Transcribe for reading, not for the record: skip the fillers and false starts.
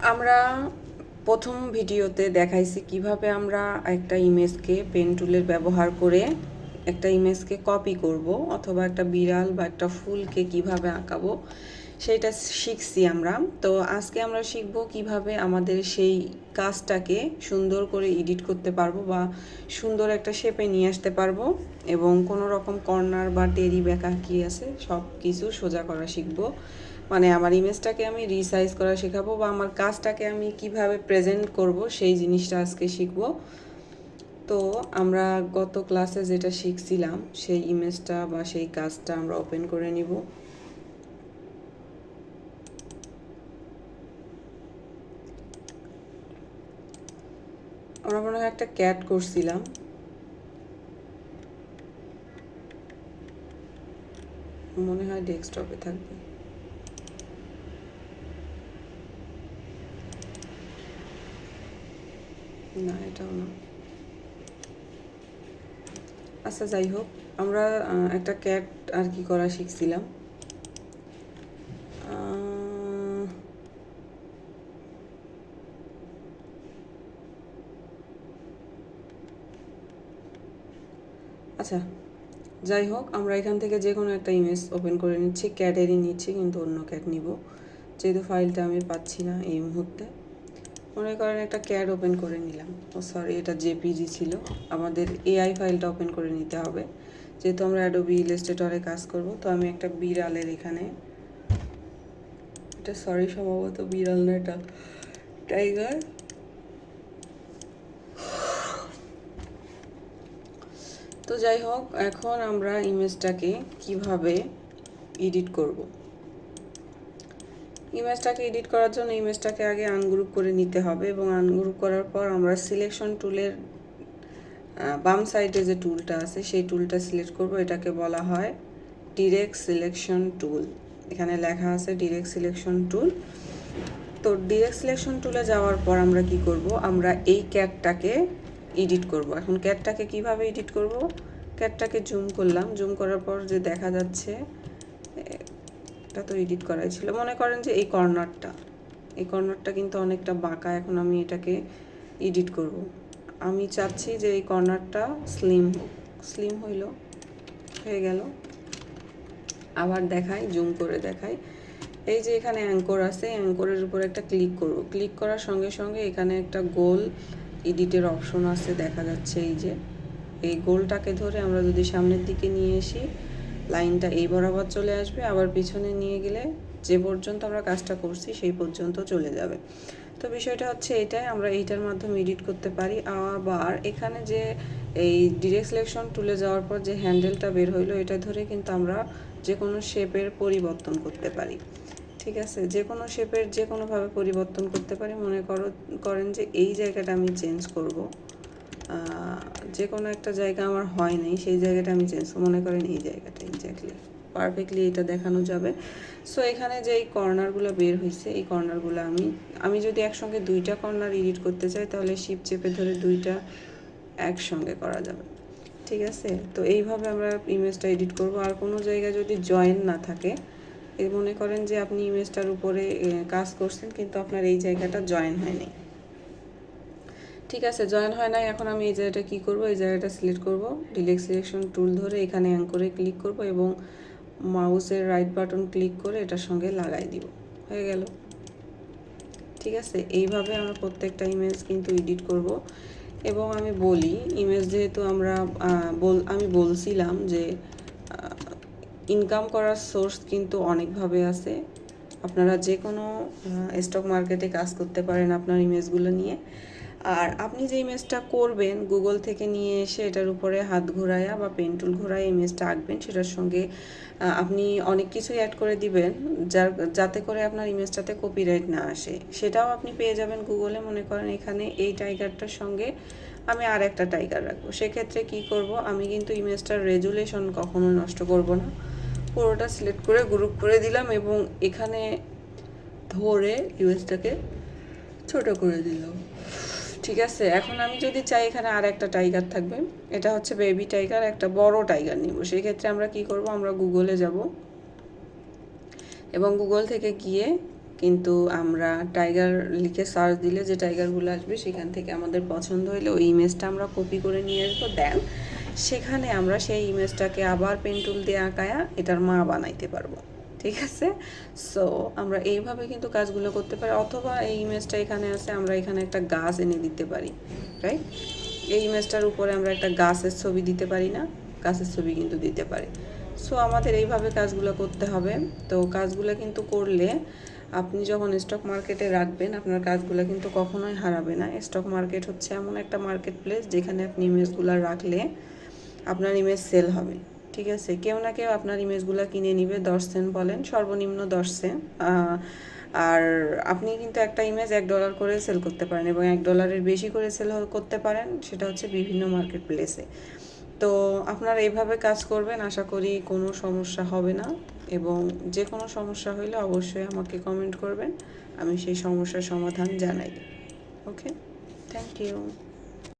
আমরা প্রথম ভিডিওতে দেখাইছি কিভাবে আমরা একটা ইমেজকে পেন টুলের ব্যবহার করে একটা ইমেজকে কপি করব অথবা একটা বিড়াল বা একটা ফুলকে কিভাবে আঁকাবো সেটা শিখছি আমরা। তো আজকে আমরা শিখব কিভাবে আমাদের সেই কাজটাকে সুন্দর করে এডিট করতে পারবো বা সুন্দর একটা শেপে নিয়ে আসতে পারবো এবং কোনো রকম কর্নার বা টেরি ব্যাকা কি আছে সব কিছু সোজা করা শিখবো। মানে আমার ইমেজটাকে আমি রিসাইজ করা শেখাবো বা আমার কাজটাকে আমি কিভাবে প্রেজেন্ট করব সেই জিনিসটা আজকে শিখবো। তো আমরা গত ক্লাসে যেটা শিখছিলাম সেই ইমেজটা বা সেই কাজটা আমরা ওপেন করে নিব। আমরা মনে হয় একটা ক্যাট করছিলাম, মনে হয় ডেস্কটপে থাকবে। না, এটাও না। আচ্ছা, যাই হোক, আমরা একটা ক্যাট আর কি করা শিখছিলাম। আচ্ছা, যাই হোক, আমরা এখান থেকে যে কোনো একটা ইমেজ ওপেন করে নিচ্ছি, ক্যাটেরই নিচ্ছি কিন্তু অন্য ক্যাট নিব যেহেতু ফাইলটা আমি পাচ্ছি না এই মুহূর্তে। মনে করেন একটা ক্যাট ওপেন করে নিলাম, সরি এটা জেপিজি ছিল, আমাদের এআই ফাইলটা ওপেন করে নিতে হবে যেহেতু আমরা অ্যাডোবি ইলাস্ট্রেটরে কাজ করব। তো আমি একটা বিড়ালের এখানে, এটা সরি সম্ভবত বিড়াল না, এটা টাইগার। তো যাই হোক, এখন আমরা ইমেজটাকে কিভাবে এডিট করব। ইমেজটাকে এডিট করার জন্য ইমেজটাকে আগে আনগ্রুপ করে নিতে হবে এবং আনগ্রুপ করার পর আমরা সিলেকশন টুলের বাম সাইডে যে টুলটা আছে সেই টুলটা সিলেক্ট করব। এটাকে বলা হয় ডিরেক্ট সিলেকশন টুল। এখানে লেখা আছে ডিরেক্ট সিলেকশন টুল। তো ডিরেক্ট সিলেকশন টুলে যাওয়ার পর আমরা কি করব, আমরা এই ক্যাটটাকে এডিট করব। এখন ক্যাটটাকে কিভাবে এডিট করব, ক্যাটটাকে জুম করলাম, জুম করার পর যে দেখা যাচ্ছে এটা তো এডিট করাই ছিল। মনে করেন যে এই কর্নারটা কিন্তু অনেকটা বাঁকা, এখন আমি এটাকে এডিট করব। আমি চাচ্ছি যে এই কর্নারটা স্লিম হয়ে গেল। আবার দেখাই, জুম করে দেখাই। এই যে এখানে অ্যাঙ্কর আছে, অ্যাঙ্করের উপর একটা ক্লিক করব। ক্লিক করার সঙ্গে সঙ্গে এখানে একটা গোল এডিটের অপশন আছে দেখা যাচ্ছে। এই যে এই গোলটাকে ধরে আমরা যদি সামনের দিকে নিয়ে আসি, লাইনটা এই বরাবর চলে আসবে, আবার পিছনে নিয়ে গেলে যে পর্যন্ত আমরা কাজটা করছি সেই পর্যন্ত চলে যাবে। তো বিষয়টা হচ্ছে এটাই, আমরা এইটার মাধ্যমে এডিট করতে পারি। আবার এখানে যে এই ডিরেক্ট সিলেকশন টুলে যাওয়ার পর যে হ্যান্ডেলটা বের হইলো, এটা ধরে কিন্তু আমরা যে কোনো শেপের পরিবর্তন করতে পারি। ঠিক আছে, যে কোনো শেপের যে কোনোভাবে পরিবর্তন করতে পারি। মনে করেন যে এই জায়গাটা আমি চেঞ্জ করব, যে কোনো একটা জায়গা আমার হয় নাই সেই জায়গাটা আমি চেঞ্জ করব। মনে করেন এই জায়গাটা এক্স্যাক্টলি পারফেক্টলি এটা দেখানো যাবে। সো এখানে যে এই কর্নারগুলো বের হয়েছে, এই কর্নারগুলো আমি যদি একসঙ্গে দুইটা কর্নার এডিট করতে চাই তাহলে শিফট চেপে ধরে দুইটা একসঙ্গে করা যাবে। ঠিক আছে, তো এইভাবে আমরা ইমেজটা এডিট করব। আর কোনো জায়গায় যদি জয়েন না থাকে, মনে করেন যে আপনি ইমেজটার উপরে কাজ করছেন কিন্তু আপনার এই জায়গাটা জয়েন হয়নি, ঠিক আছে, জয়েন হয় নাই। এখন আমি এই জায়গাটা কী করব, এই জায়গাটা সিলেক্ট করব, ডিরেক্ট সিলেকশন টুল ধরে এখানে অ্যাঙ্করে ক্লিক করব এবং মাউসের রাইট বাটন ক্লিক করে এটার সঙ্গে লাগাই দিব, হয়ে গেল। ঠিক আছে, এইভাবে আমরা প্রত্যেকটা ইমেজ কিন্তু এডিট করব। এবং আমি বলি, ইমেজ যেহেতু আমি বলছিলাম যে ইনকাম করার সোর্স কিন্তু অনেকভাবে আছে। আপনারা যে কোনো স্টক মার্কেটে কাজ করতে পারেন আপনার ইমেজগুলো নিয়ে। আর আপনি যে ইমেজটা করবেন গুগল থেকে নিয়ে এসে এটার উপরে হাত ঘোরায়া বা পেন টুল ঘোরায় ইমেজটা আঁকবেন, সেটার সঙ্গে আপনি অনেক কিছুই অ্যাড করে দিবেন যাতে করে আপনার ইমেজটাতে কপিরাইট না আসে। সেটাও আপনি পেয়ে যাবেন গুগলে। মনে করেন এখানে এই টাইগারটার সঙ্গে আমি আর একটা টাইগার রাখবো, সেক্ষেত্রে কি করব, আমি কিন্তু ইমেজটার রেজুলেশন কখনো নষ্ট করব না, পুরোটা সিলেক্ট করে গ্রুপ করে দিলাম এবং এখানে ধরে ইমেজটাকে ছোট করে দিলাম। ঠিক আছে, এখন আমি যদি চাই এখানে আর একটা টাইগার থাকবে, এটা হচ্ছে বেবি টাইগার, একটা বড় টাইগার নিব। সেই ক্ষেত্রে আমরা কি করব, আমরা গুগলে যাব এবং গুগল থেকে গিয়ে কিন্তু আমরা টাইগার লিখে সার্চ দিলে যে টাইগারগুলো আসবে সেখান থেকে আমাদের পছন্দ হলে ওই ইমেজটা আমরা কপি করে নিয়ে আসবো। দেন সেখানে আমরা সেই ইমেজটাকে আবার পেন টুল দিয়ে আঁকায়া এটার মা বানাইতে পারবো। ঠিক আছে, সো আমরা এইভাবে কিন্তু কাজগুলো করতে পারি। অথবা এই ইমেজটা এখানে আছে, আমরা এখানে একটা গাছ এনে দিতে পারি, রাইট? এই ইমেজটার উপরে আমরা একটা গাছের ছবি দিতে পারি না? গাছের ছবি কিন্তু দিতে পারি। সো আমাদের এইভাবে কাজগুলো করতে হবে। তো কাজগুলো কিন্তু করলে আপনি যখন স্টক মার্কেটে রাখবেন আপনার কাজগুলো কিন্তু কখনোই হারাবে না। স্টক মার্কেট হচ্ছে এমন একটা মার্কেট প্লেস যেখানে আপনি ইমেজগুলো রাখলে আপনার ইমেজ সেল হবে। ঠিক আছে, কেউ না কেউ আপনার ইমেজগুলো কিনে নিবে, 10 সেন্ট বলেন, সর্বনিম্ন 10 সেন্ট। আর আপনি কিন্তু একটা ইমেজ $1 করে সেল করতে পারেন এবং $1 বেশি করে সেল করতে পারেন, সেটা হচ্ছে বিভিন্ন মার্কেট প্লেসে। তো আপনারা এইভাবে কাজ করবেন, আশা করি কোনো সমস্যা হবে না। এবং যে কোনো সমস্যা হলে অবশ্যই আমাকে কমেন্ট করবেন, আমি সেই সমস্যার সমাধান জানাই। ওকে, থ্যাংক ইউ।